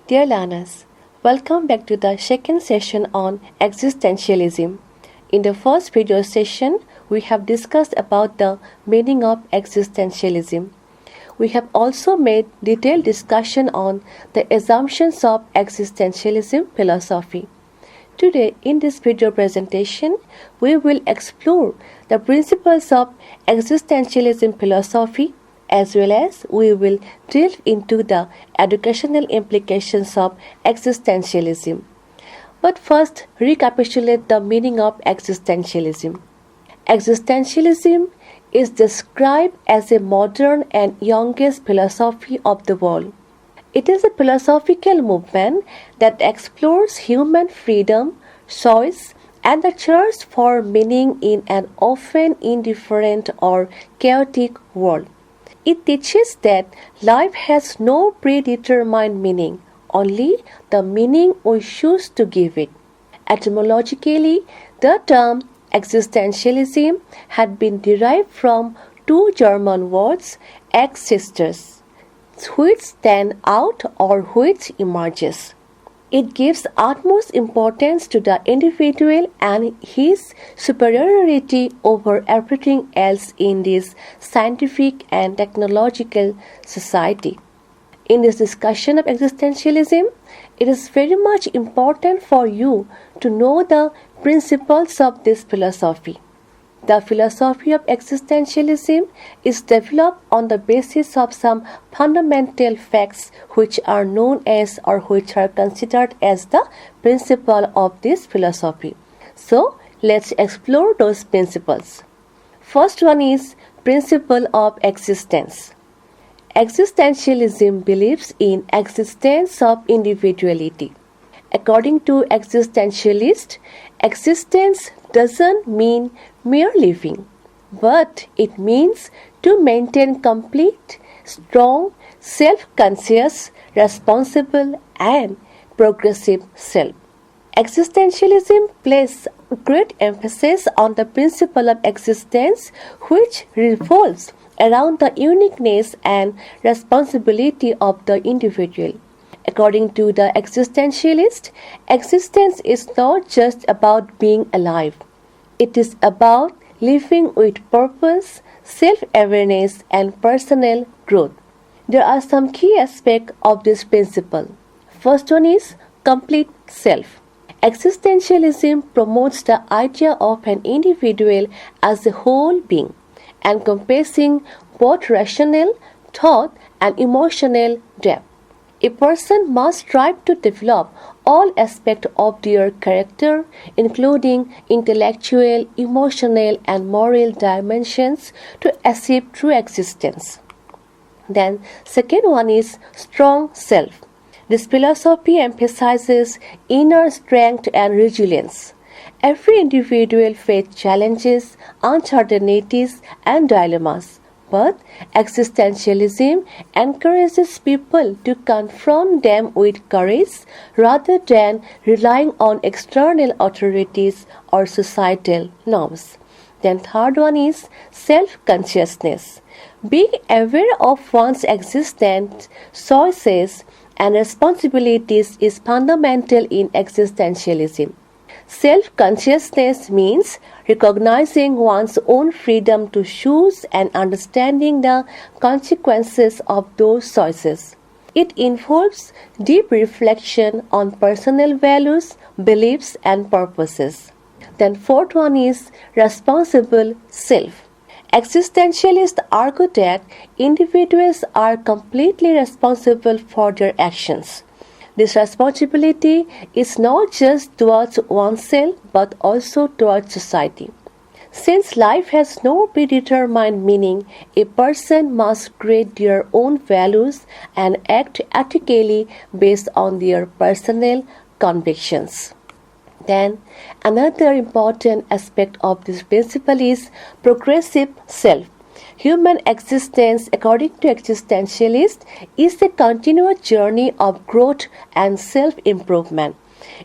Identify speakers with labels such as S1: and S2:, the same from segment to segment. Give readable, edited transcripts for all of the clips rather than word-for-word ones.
S1: Dear learners, welcome back to the second session on existentialism. In the first video session, we have discussed about the meaning of existentialism. We have also made detailed discussion on the assumptions of existentialism philosophy. Today, in this video presentation, we will explore the principles of existentialism philosophy as well as we will delve into the educational implications of existentialism. But first, recapitulate the meaning of existentialism. Existentialism is described as a modern and youngest philosophy of the world. It is a philosophical movement that explores human freedom, choice, and the search for meaning in an often indifferent or chaotic world. It teaches that life has no predetermined meaning, only the meaning we choose to give it. Etymologically, the term existentialism had been derived from two German words, ex-sisters, which stand out or which emerges. It gives utmost importance to the individual and his superiority over everything else in this scientific and technological society. In this discussion of existentialism, it is very much important for you to know the principles of this philosophy. The philosophy of existentialism is developed on the basis of some fundamental facts which are known as or which are considered as the principle of this philosophy. So, let's explore those principles. First one is principle of existence. Existentialism believes in existence of individuality. According to existentialists, existence doesn't mean mere living, but it means to maintain complete, strong, self-conscious, responsible, and progressive self. Existentialism places great emphasis on the principle of existence, which revolves around the uniqueness and responsibility of the individual. According to the existentialist, existence is not just about being alive. It is about living with purpose, self-awareness, and personal growth. There are some key aspects of this principle. First one is complete self. Existentialism promotes the idea of an individual as a whole being, encompassing both rational, thought, and emotional depth. A person must strive to develop all aspects of their character, including intellectual, emotional, and moral dimensions, to achieve true existence. Then, second one is strong self. This philosophy emphasizes inner strength and resilience. Every individual faces challenges, uncertainties, and dilemmas. But existentialism encourages people to confront them with courage rather than relying on external authorities or societal norms. Then third one is self-consciousness. Being aware of one's existence, choices, and responsibilities is fundamental in existentialism. Self-consciousness means recognizing one's own freedom to choose and understanding the consequences of those choices. It involves deep reflection on personal values, beliefs, and purposes. Then fourth one is responsible self. Existentialists argue that individuals are completely responsible for their actions. This responsibility is not just towards oneself but also towards society. Since life has no predetermined meaning, a person must create their own values and act ethically based on their personal convictions. Then, another important aspect of this principle is progressive self. Human existence, according to existentialists, is a continuous journey of growth and self-improvement.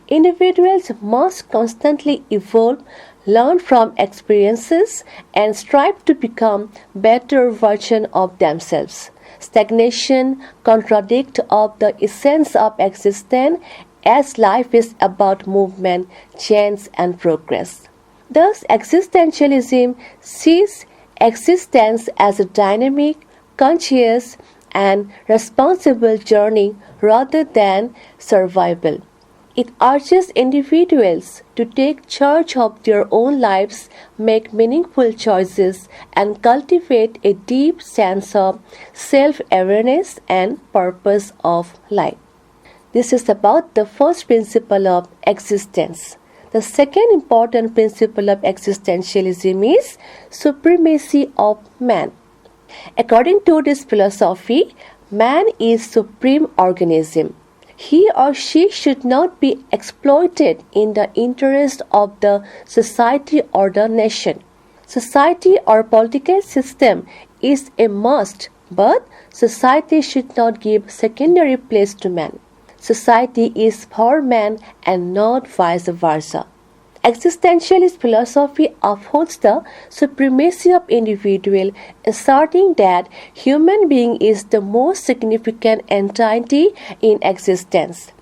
S1: Individuals must constantly evolve, learn from experiences, and strive to become better version of themselves. Stagnation contradicts of the essence of existence, as life is about movement, change, and progress. Thus, existentialism sees existence as a dynamic, conscious, and responsible journey rather than survival. It urges individuals to take charge of their own lives, make meaningful choices, and cultivate a deep sense of self-awareness and purpose of life. This is about the first principle of existence. The second important principle of existentialism is supremacy of man. According to this philosophy, man is supreme organism. He or she should not be exploited in the interest of the society or the nation. Society or political system is a must, but society should not give secondary place to man. Society is for man and not vice versa. Existentialist philosophy upholds the supremacy of individual, asserting that human being is the most significant entity in existence.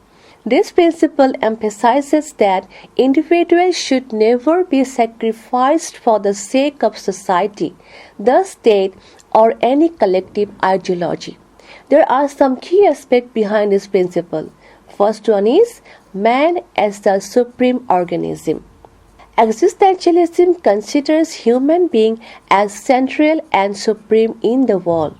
S1: This principle emphasizes that individuals should never be sacrificed for the sake of society, the state, or any collective ideology. There are some key aspects behind this principle. First one is man as the supreme organism. Existentialism considers human being as central and supreme in the world.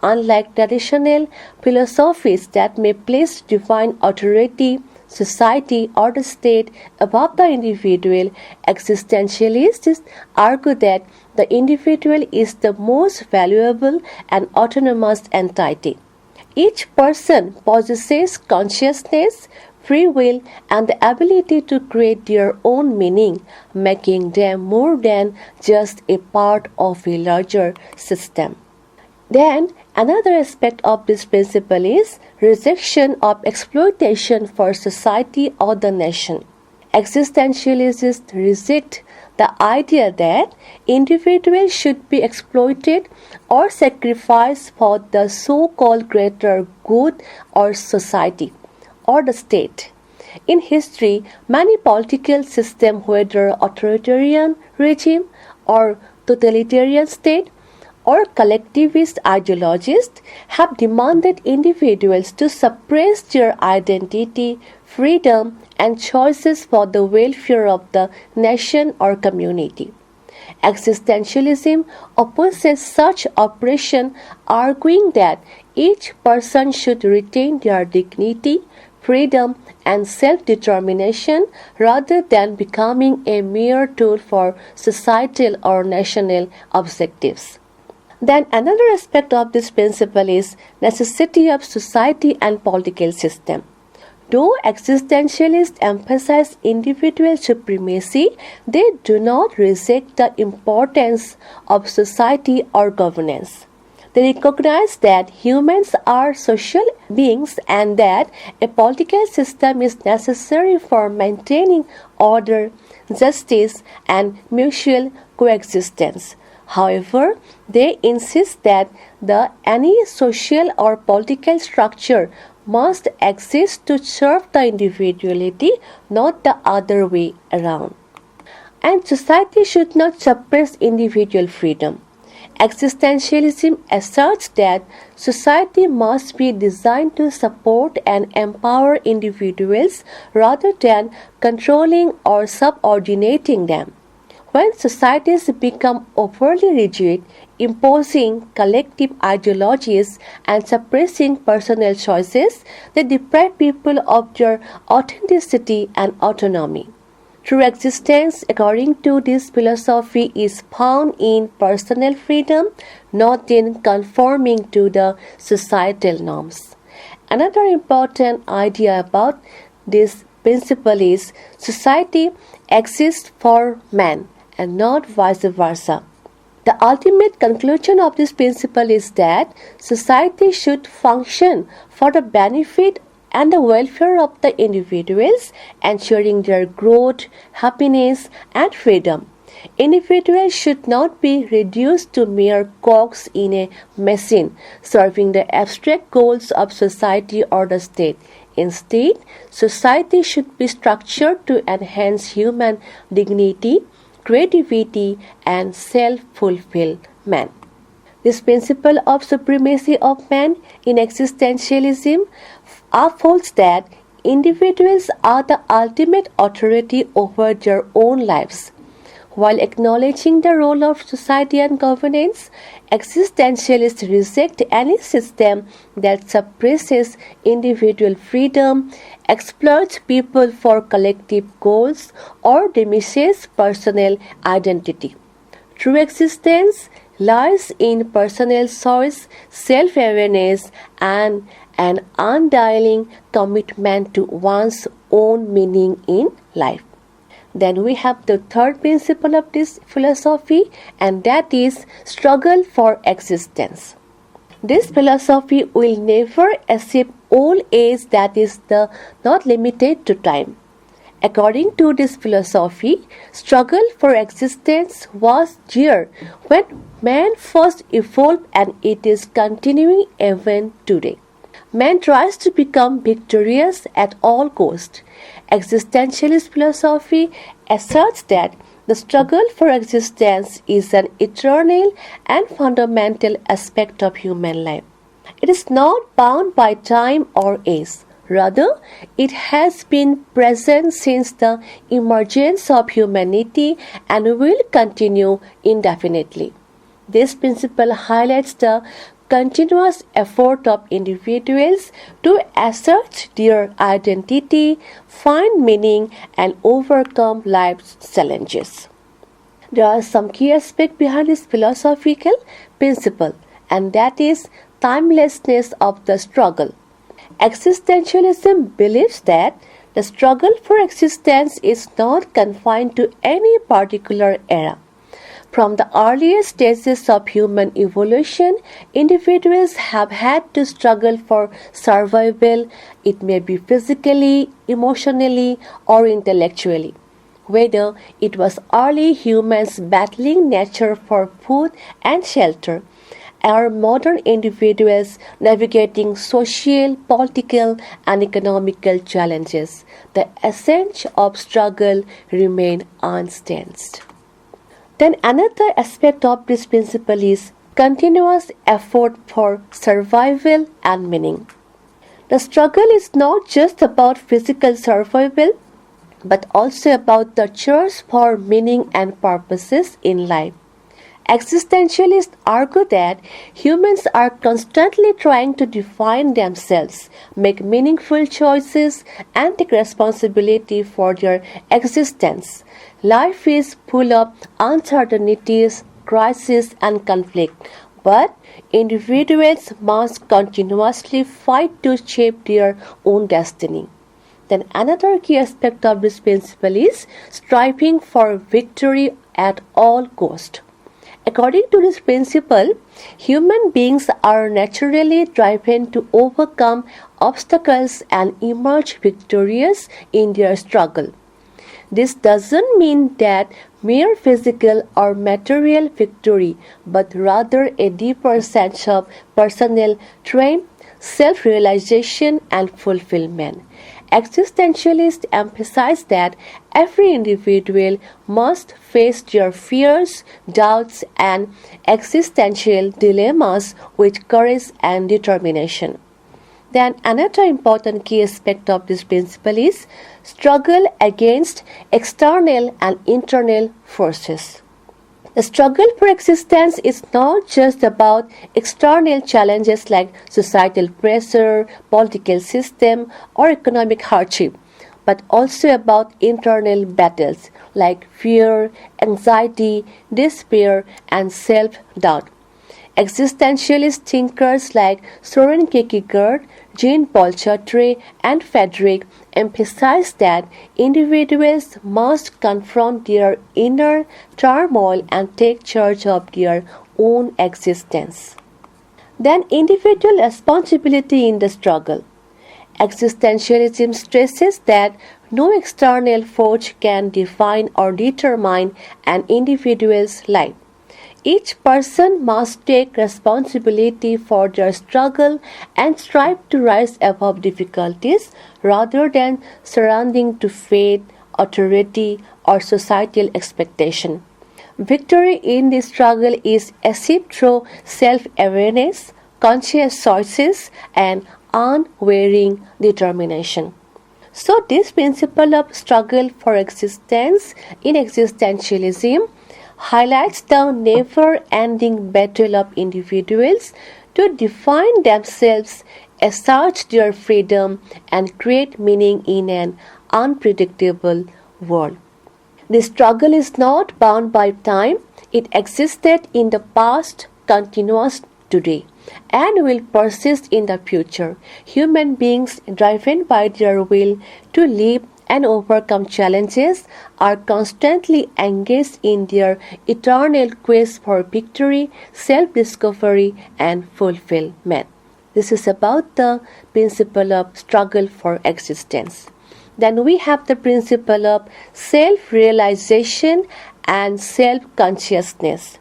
S1: Unlike traditional philosophies that may place divine authority, society, or the state above the individual, existentialists argue that the individual is the most valuable and autonomous entity. Each person possesses consciousness, free will, and the ability to create their own meaning, making them more than just a part of a larger system. Then, another aspect of this principle is rejection of exploitation for society or the nation. Existentialists reject the idea that individuals should be exploited or sacrificed for the so-called greater good or society or the state. In history, many political systems, whether authoritarian regime or totalitarian state or collectivist ideologies, have demanded individuals to suppress their identity, freedom, and choices for the welfare of the nation or community. Existentialism opposes such oppression, arguing that each person should retain their dignity, freedom, and self-determination rather than becoming a mere tool for societal or national objectives. Then another aspect of this principle is necessity of society and political system. Though existentialists emphasize individual supremacy, they do not reject the importance of society or governance. They recognize that humans are social beings and that a political system is necessary for maintaining order, justice, and mutual coexistence. However, they insist that any social or political structure must exist to serve the individuality, not the other way around. And society should not suppress individual freedom. Existentialism asserts that society must be designed to support and empower individuals rather than controlling or subordinating them. When societies become overly rigid, imposing collective ideologies and suppressing personal choices, they deprive people of their authenticity and autonomy. True existence, according to this philosophy, is found in personal freedom, not in conforming to the societal norms. Another important idea about this principle is society exists for man and not vice versa. The ultimate conclusion of this principle is that society should function for the benefit and the welfare of the individuals, ensuring their growth, happiness, and freedom. Individuals should not be reduced to mere cogs in a machine serving the abstract goals of society or the state. Instead, society should be structured to enhance human dignity, creativity, and self-fulfillment. This principle of supremacy of man in existentialism upholds that individuals are the ultimate authority over their own lives. While acknowledging the role of society and governance, existentialists reject any system that suppresses individual freedom, exploits people for collective goals, or diminishes personal identity. True existence lies in personal choice, self-awareness, and an undying commitment to one's own meaning in life. Then we have the third principle of this philosophy, and that is struggle for existence. This philosophy will never accept all age that is not limited to time. According to this philosophy, struggle for existence was there when man first evolved, and it is continuing even today. Man tries to become victorious at all costs. Existentialist philosophy asserts that the struggle for existence is an eternal and fundamental aspect of human life. It is not bound by time or age. Rather, it has been present since the emergence of humanity and will continue indefinitely. This principle highlights the continuous effort of individuals to assert their identity, find meaning, and overcome life's challenges. There are some key aspects behind this philosophical principle, and that is timelessness of the struggle. Existentialism believes that the struggle for existence is not confined to any particular era. From the earliest stages of human evolution, individuals have had to struggle for survival. It may be physically, emotionally, or intellectually. Whether it was early humans battling nature for food and shelter, or modern individuals navigating social, political, and economical challenges, the essence of struggle remains unchanged. Then another aspect of this principle is continuous effort for survival and meaning. The struggle is not just about physical survival, but also about the search for meaning and purposes in life. Existentialists argue that humans are constantly trying to define themselves, make meaningful choices, and take responsibility for their existence. Life is full of uncertainties, crises, and conflict, but individuals must continuously fight to shape their own destiny. Then another key aspect of this principle is striving for victory at all cost. According to this principle, human beings are naturally driven to overcome obstacles and emerge victorious in their struggle. This doesn't mean that mere physical or material victory, but rather a deeper sense of personal triumph, self-realization, and fulfillment. Existentialists emphasize that every individual must face their fears, doubts, and existential dilemmas with courage and determination. Then another important key aspect of this principle is struggle against external and internal forces. The struggle for existence is not just about external challenges like societal pressure, political system, or economic hardship, but also about internal battles like fear, anxiety, despair, and self-doubt. Existentialist thinkers like Soren Kierkegaard, Jean-Paul Sartre, and Frederick emphasize that individuals must confront their inner turmoil and take charge of their own existence. Then individual responsibility in the struggle. Existentialism stresses that no external force can define or determine an individual's life. Each person must take responsibility for their struggle and strive to rise above difficulties rather than surrendering to fate, authority, or societal expectation. Victory in this struggle is achieved through self-awareness, conscious choices, and unwavering determination. So, this principle of struggle for existence in existentialism highlights the never-ending battle of individuals to define themselves, assert their freedom, and create meaning in an unpredictable world. The struggle is not bound by time, it existed in the past, continues today, and will persist in the future. Human beings, driven by their will to live and overcome challenges, are constantly engaged in their eternal quest for victory, self-discovery, and fulfillment. This is about the principle of struggle for existence. Then we have the principle of self-realization and self-consciousness.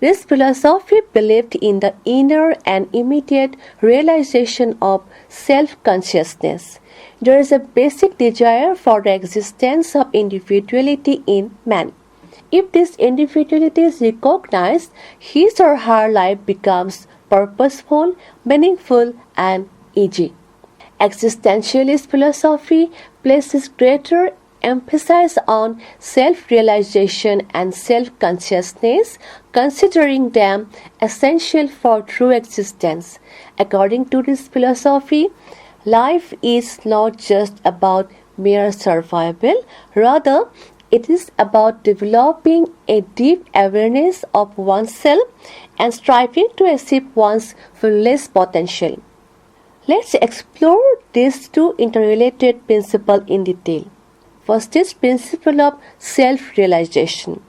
S1: This philosophy believed in the inner and immediate realization of self-consciousness. There is a basic desire for the existence of individuality in man. If this individuality is recognized, his or her life becomes purposeful, meaningful, and easy. Existentialist philosophy places greater emphasis on self-realization and self-consciousness, considering them essential for true existence. According to this philosophy, life is not just about mere survival, rather it is about developing a deep awareness of oneself and striving to achieve one's fullest potential. Let's explore these two interrelated principles in detail. First is principle of self-realization.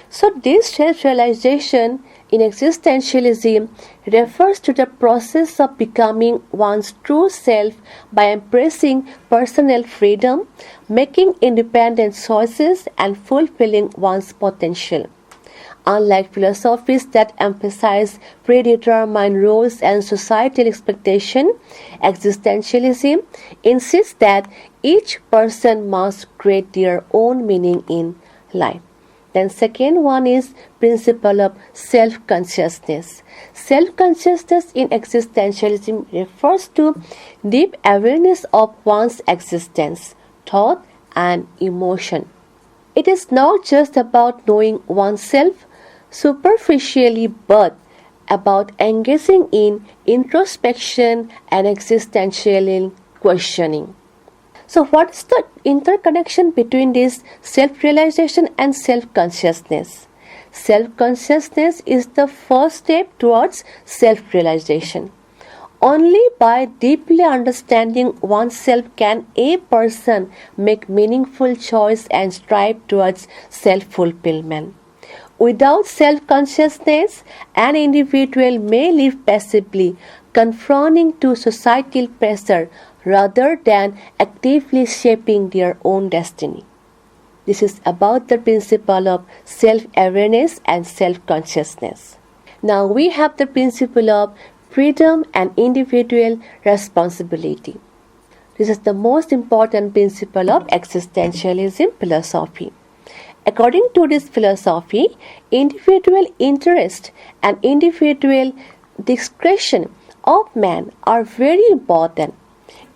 S1: So this self-realization in existentialism refers to the process of becoming one's true self by embracing personal freedom, making independent choices, and fulfilling one's potential. Unlike philosophies that emphasize predetermined rules and societal expectation, existentialism insists that each person must create their own meaning in life. Then second one is principle of self-consciousness. Self-consciousness in existentialism refers to deep awareness of one's existence, thought, and emotion. It is not just about knowing oneself superficially, but about engaging in introspection and existential questioning. So, what is the interconnection between this self-realization and self-consciousness? Self-consciousness is the first step towards self-realization. Only by deeply understanding oneself can a person make meaningful choice and strive towards self-fulfillment. Without self-consciousness, an individual may live passively, conforming to societal pressure rather than actively shaping their own destiny. This is about the principle of self-awareness and self-consciousness. Now we have the principle of freedom and individual responsibility. This is the most important principle of existentialism philosophy. According to this philosophy, individual interest and individual discretion of man are very important.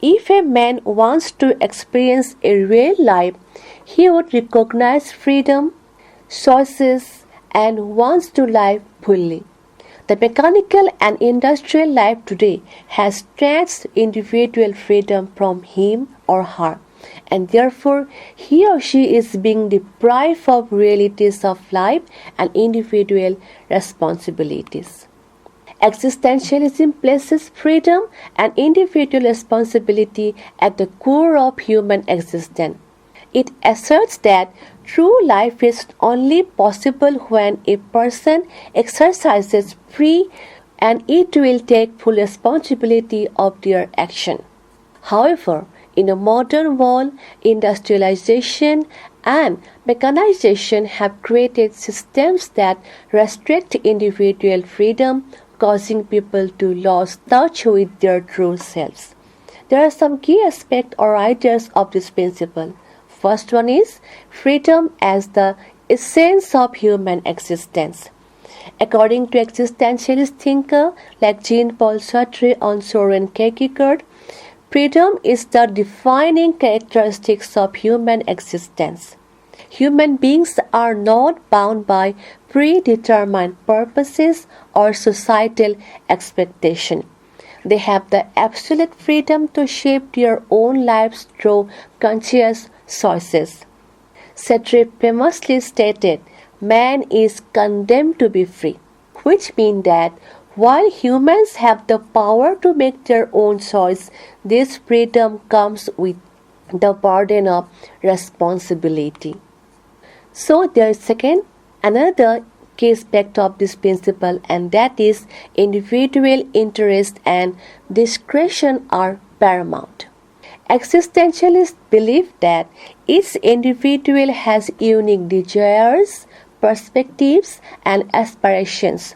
S1: If a man wants to experience a real life, he would recognize freedom, choices, and wants to live fully. The mechanical and industrial life today has snatched individual freedom from him or her, and therefore he or she is being deprived of realities of life and individual responsibilities. Existentialism places freedom and individual responsibility at the core of human existence. It asserts that true life is only possible when a person exercises free and it will take full responsibility of their action. However, in a modern world, industrialization and mechanization have created systems that restrict individual freedom, causing people to lose touch with their true selves. There are some key aspects or ideas of this principle. First one is freedom as the essence of human existence. According to existentialist thinker like Jean-Paul Sartre and Soren Kierkegaard, freedom is the defining characteristics of human existence. Human beings are not bound by predetermined purposes or societal expectation. They have the absolute freedom to shape their own lives through conscious choices. Sartre famously stated, "Man is condemned to be free," which means that while humans have the power to make their own choice, this freedom comes with the burden of responsibility. So there is another key aspect of this principle, and that is individual interest and discretion are paramount. Existentialists believe that each individual has unique desires, perspectives, and aspirations,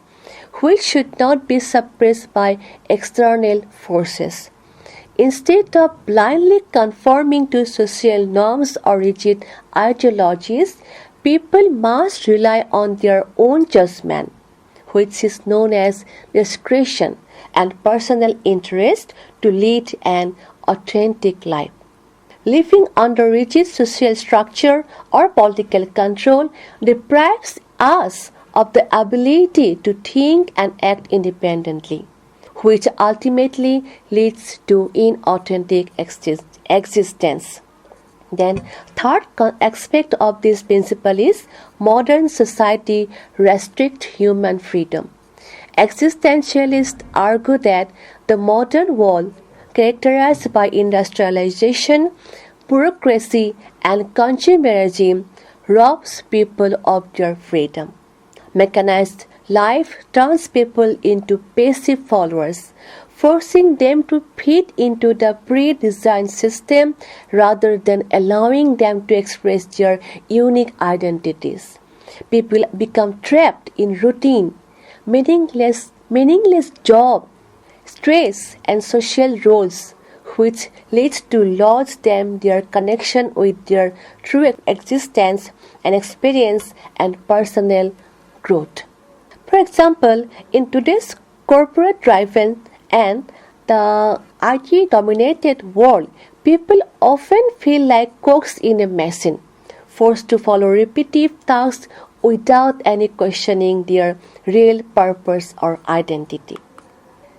S1: which should not be suppressed by external forces. Instead of blindly conforming to social norms or rigid ideologies, people must rely on their own judgment, which is known as discretion, and personal interest to lead an authentic life. Living under rigid social structure or political control deprives us of the ability to think and act independently, which ultimately leads to inauthentic existence. Then, third aspect of this principle is modern society restricts human freedom. Existentialists argue that the modern world, characterized by industrialization, bureaucracy, and consumerism, robs people of their freedom. Mechanized life turns people into passive followers, forcing them to fit into the pre-designed system rather than allowing them to express their unique identities. People become trapped in routine, meaningless job, stress, and social roles, which leads to lose them their connection with their true existence and experience and personal growth. For example, in today's corporate-driven and the IT-dominated world, people often feel like cogs in a machine, forced to follow repetitive tasks without any questioning their real purpose or identity.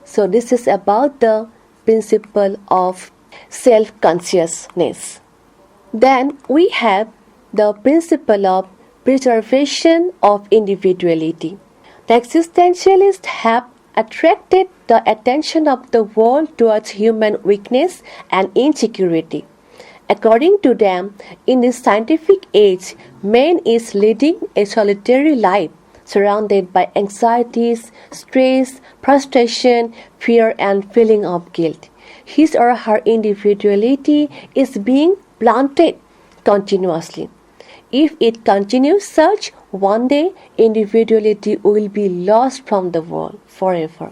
S1: So this is about the principle of self-consciousness. Then we have the principle of preservation of individuality. The existentialists have attracted the attention of the world towards human weakness and insecurity. According to them, in this scientific age, man is leading a solitary life, surrounded by anxieties, stress, frustration, fear, and feeling of guilt. His or her individuality is being blunted continuously. If it continues such, one day individuality will be lost from the world forever.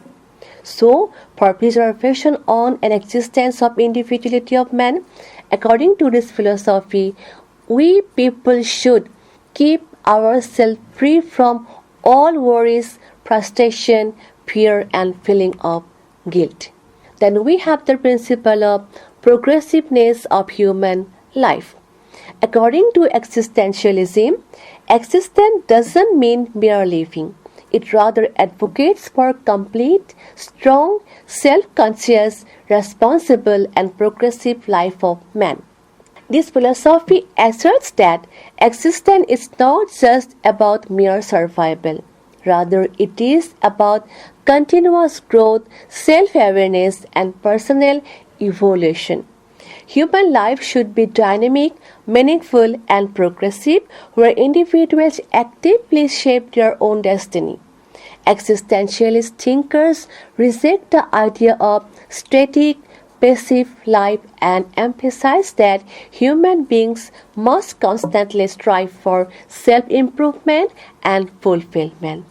S1: So, for preservation on an existence of individuality of man, according to this philosophy, we people should keep ourselves free from all worries, frustration, fear, and feeling of guilt. Then we have the principle of progressiveness of human life. According to existentialism, existence doesn't mean mere living. It rather advocates for complete, strong, self-conscious, responsible, and progressive life of man. This philosophy asserts that existence is not just about mere survival. Rather, it is about continuous growth, self-awareness, and personal evolution. Human life should be dynamic, meaningful, and progressive, where individuals actively shape their own destiny. Existentialist thinkers reject the idea of static, passive life and emphasize that human beings must constantly strive for self-improvement and fulfillment.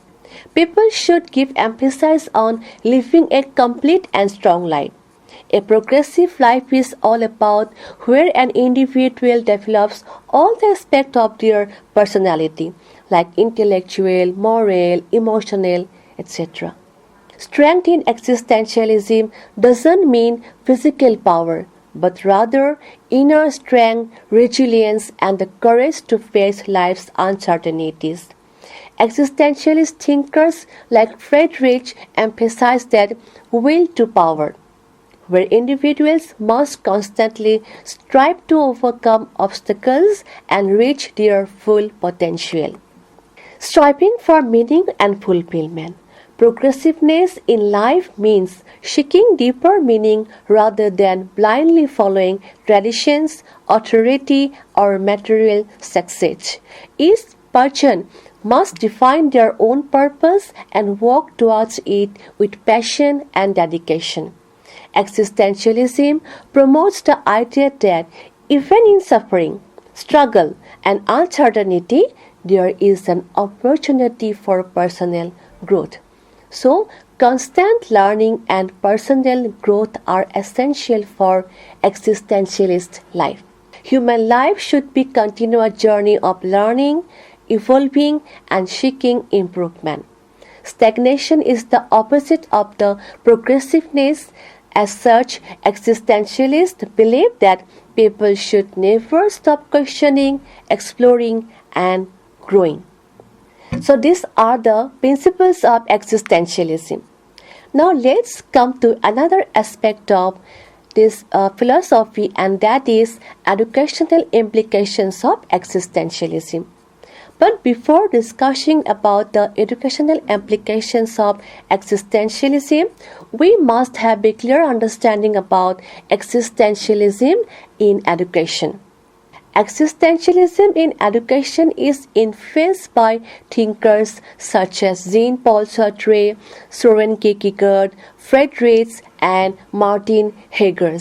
S1: People should give emphasis on living a complete and strong life. A progressive life is all about where an individual develops all the aspects of their personality, like intellectual, moral, emotional, etc. Strength in existentialism doesn't mean physical power, but rather inner strength, resilience, and the courage to face life's uncertainties. Existentialist thinkers like Friedrich emphasize that will to power, where individuals must constantly strive to overcome obstacles and reach their full potential. Striving for meaning and fulfillment. Progressiveness in life means seeking deeper meaning rather than blindly following traditions, authority, or material success. Each person must define their own purpose and work towards it with passion and dedication. Existentialism promotes the idea that even in suffering, struggle, and uncertainty, there is an opportunity for personal growth. So, constant learning and personal growth are essential for existentialist life. Human life should be a continuous journey of learning, evolving, and seeking improvement. Stagnation is the opposite of the progressiveness. As such, existentialists believe that people should never stop questioning, exploring, and growing. So these are the principles of existentialism. Now let's come to another aspect of this philosophy, and that is educational implications of existentialism. But before discussing about the educational implications of existentialism, we must have a clear understanding about existentialism in education. Existentialism in education is influenced by thinkers such as Jean-Paul Sartre, Soren Kierkegaard, Friedrich, and Martin Heidegger.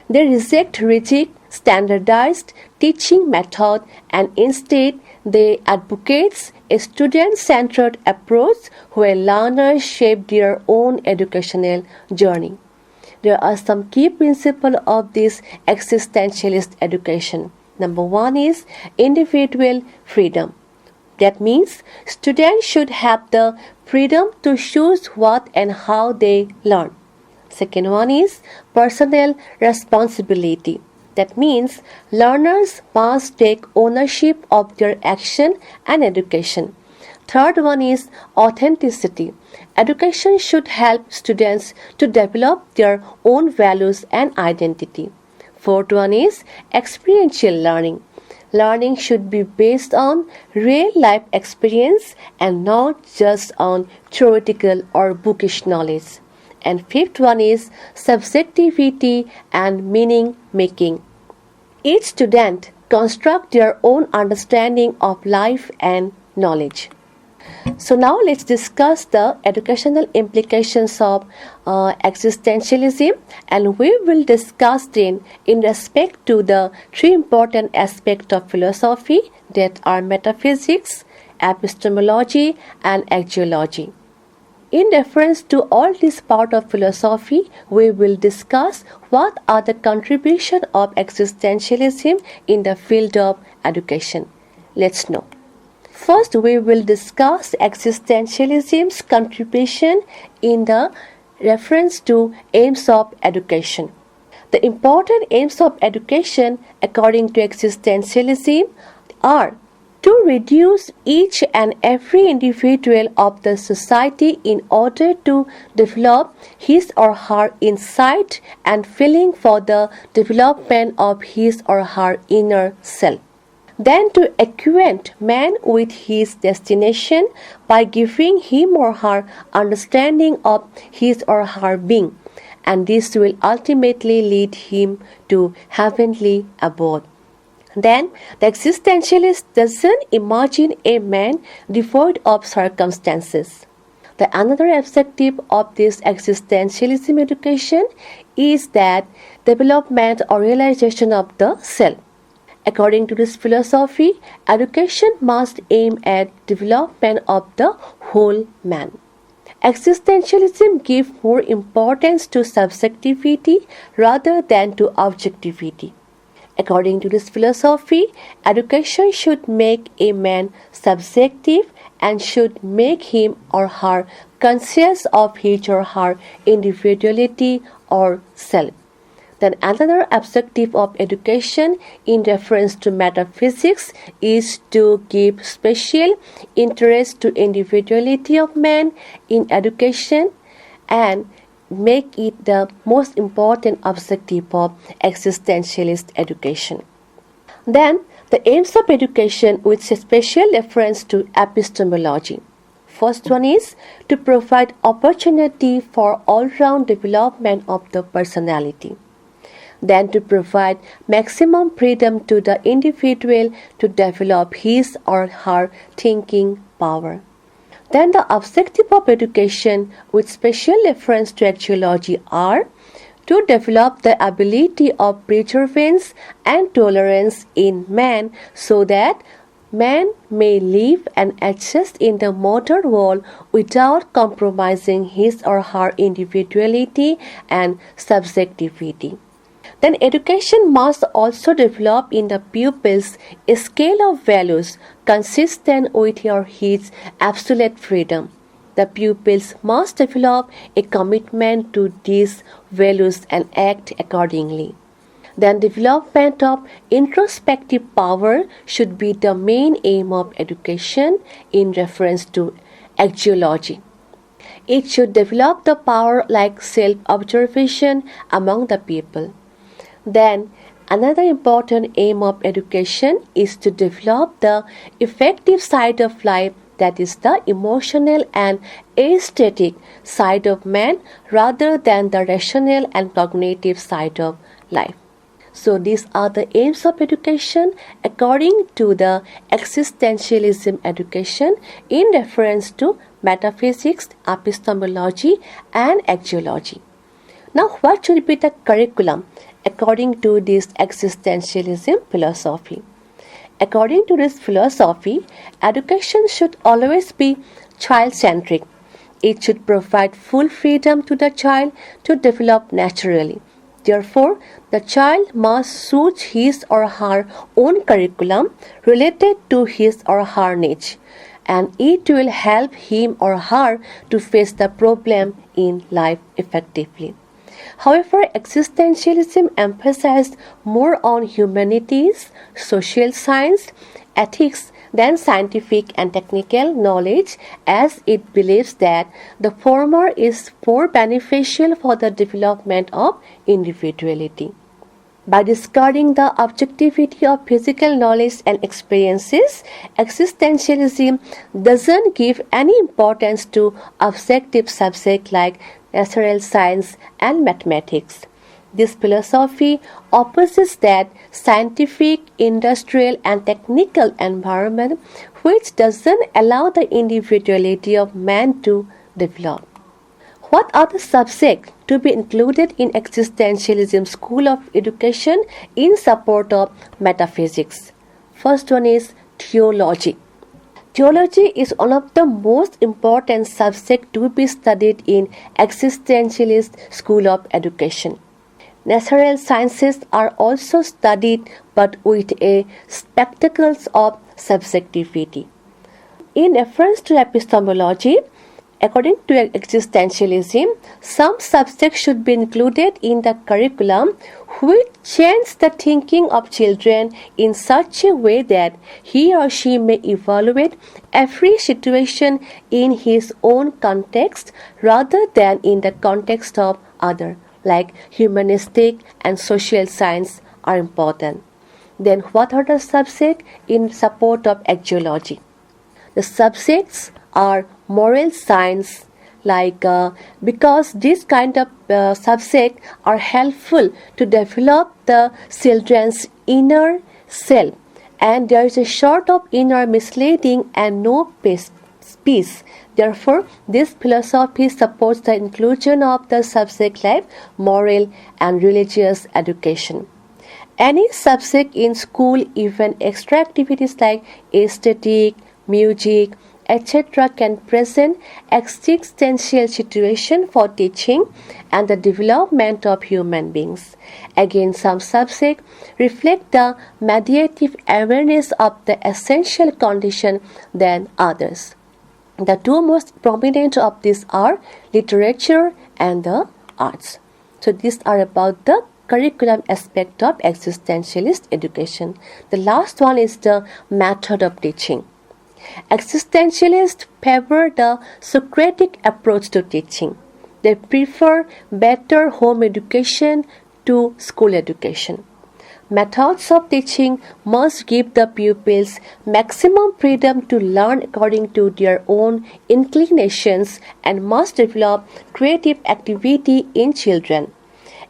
S1: They reject rigid, standardized teaching method and instead they advocate a student-centered approach where learners shape their own educational journey. There are some key principles of this existentialist education. Number one is individual freedom. That means students should have the freedom to choose what and how they learn. Second one is personal responsibility. That means learners must take ownership of their action and education. Third one is authenticity. Education should help students to develop their own values and identity. Fourth one is experiential learning. Learning should be based on real life experience and not just on theoretical or bookish knowledge. And fifth one is subjectivity and meaning making. Each student constructs their own understanding of life and knowledge. So now let's discuss the educational implications of existentialism, and we will discuss them in respect to the three important aspects of philosophy that are metaphysics, epistemology, and axiology. In reference to all this part of philosophy, we will discuss what are the contributions of existentialism in the field of education. Let's know. First, we will discuss existentialism's contribution in the reference to aims of education. The important aims of education, according to existentialism, are to reduce each and every individual of the society in order to develop his or her insight and feeling for the development of his or her inner self. Then to acquaint man with his destination by giving him or her understanding of his or her being, and this will ultimately lead him to heavenly abode. Then the existentialist doesn't imagine a man devoid of circumstances. The another objective of this existentialism education is that development or realization of the self. According to this philosophy, education must aim at development of the whole man. Existentialism gives more importance to subjectivity rather than to objectivity. According to this philosophy, education should make a man subjective and should make him or her conscious of his or her individuality or self. Then another objective of education in reference to metaphysics is to give special interest to individuality of man in education and make it the most important objective of existentialist education. Then the aims of education with special reference to epistemology. First one is to provide opportunity for all-round development of the personality. Then to provide maximum freedom to the individual to develop his or her thinking power. Then the objective of education with special reference to axiology are to develop the ability of perseverance and tolerance in man so that man may live and exist in the modern world without compromising his or her individuality and subjectivity. Then education must also develop in the pupils a scale of values consistent with his absolute freedom. The pupils must develop a commitment to these values and act accordingly. Then development of introspective power should be the main aim of education in reference to axiology. It should develop the power like self-observation among the people. Then another important aim of education is to develop the effective side of life, that is the emotional and aesthetic side of man rather than the rational and cognitive side of life. So these are the aims of education according to the existentialism education in reference to metaphysics, epistemology and axiology. Now what should be the curriculum according to this existentialism philosophy? According to this philosophy, education should always be child-centric. It should provide full freedom to the child to develop naturally. Therefore, the child must choose his or her own curriculum related to his or her niche, and it will help him or her to face the problem in life effectively. However, existentialism emphasized more on humanities, social science, ethics than scientific and technical knowledge, as it believes that the former is more beneficial for the development of individuality. By discarding the objectivity of physical knowledge and experiences, existentialism doesn't give any importance to objective subjects like natural science and mathematics. This philosophy opposes that scientific, industrial and technical environment which doesn't allow the individuality of man to develop. What are the subjects to be included in existentialism school of education in support of metaphysics? First one is theology. Theology is one of the most important subjects to be studied in existentialist school of education. Natural sciences are also studied but with a spectacles of subjectivity. In reference to epistemology, according to existentialism, some subjects should be included in the curriculum which change the thinking of children in such a way that he or she may evaluate every situation in his own context rather than in the context of other, like humanistic and social science are important. Then what are the subjects in support of axiology? The subjects are moral science, because this kind of subjects are helpful to develop the children's inner self, and there is a sort of inner misleading and no peace. Therefore, this philosophy supports the inclusion of the subject like moral and religious education. Any subject in school, even extra activities like aesthetic, music, etc., can present existential situation for teaching and the development of human beings. Again, some subjects reflect the mediative awareness of the essential condition than others. The two most prominent of these are literature and the arts. So these are about the curriculum aspect of existentialist education. The last one is the method of teaching. Existentialists favor the Socratic approach to teaching. They prefer better home education to school education. Methods of teaching must give the pupils maximum freedom to learn according to their own inclinations and must develop creative activity in children.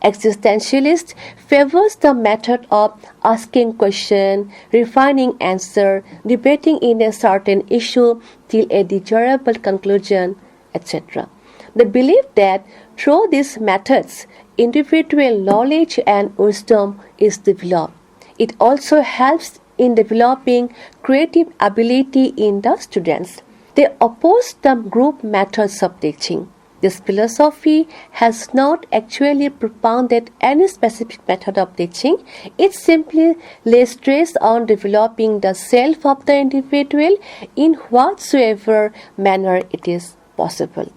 S1: Existentialist favors the method of asking question, refining answer, debating in a certain issue till a desirable conclusion, etc. They believe that through these methods, individual knowledge and wisdom is developed. It also helps in developing creative ability in the students. They oppose the group methods of teaching. This philosophy has not actually propounded any specific method of teaching. It simply lays stress on developing the self of the individual in whatsoever manner it is possible.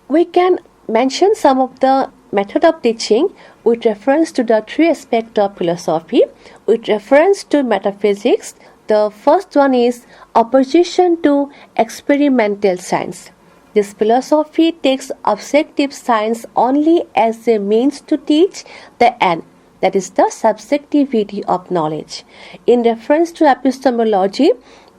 S1: We can mention some of the method of teaching with reference to the three aspects of philosophy. With reference to metaphysics, the first one is opposition to experimental science. This philosophy takes objective science only as a means to teach the end, that is the subjectivity of knowledge. In reference to epistemology,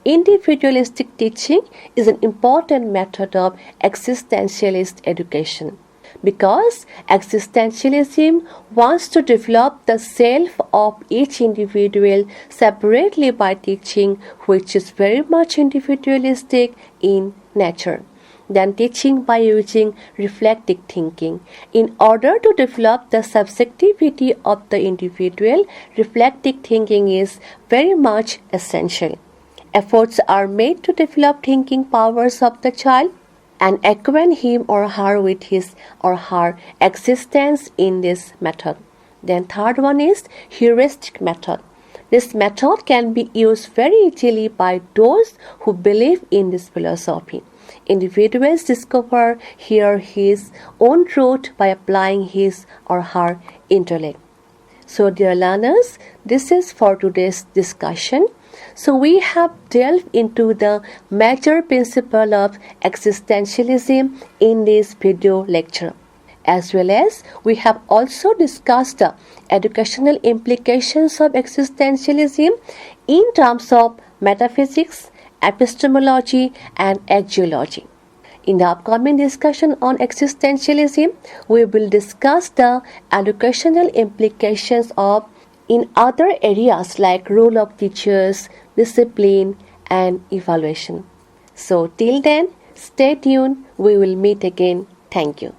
S1: individualistic teaching is an important method of existentialist education. Because existentialism wants to develop the self of each individual separately by teaching, which is very much individualistic in nature. Then teaching by using reflective thinking. In order to develop the subjectivity of the individual, reflective thinking is very much essential. Efforts are made to develop thinking powers of the child and acquaint him or her with his or her existence in this method. Then third one is heuristic method. This method can be used very easily by those who believe in this philosophy. Individuals discover here his own truth by applying his or her intellect. So dear learners, this is for today's discussion. So we have delved into the major principle of existentialism in this video lecture. As well as we have also discussed the educational implications of existentialism in terms of metaphysics, epistemology and axiology. In the upcoming discussion on existentialism, we will discuss the educational implications of in other areas like role of teachers, discipline and evaluation. So till then, stay tuned. We will meet again. Thank you.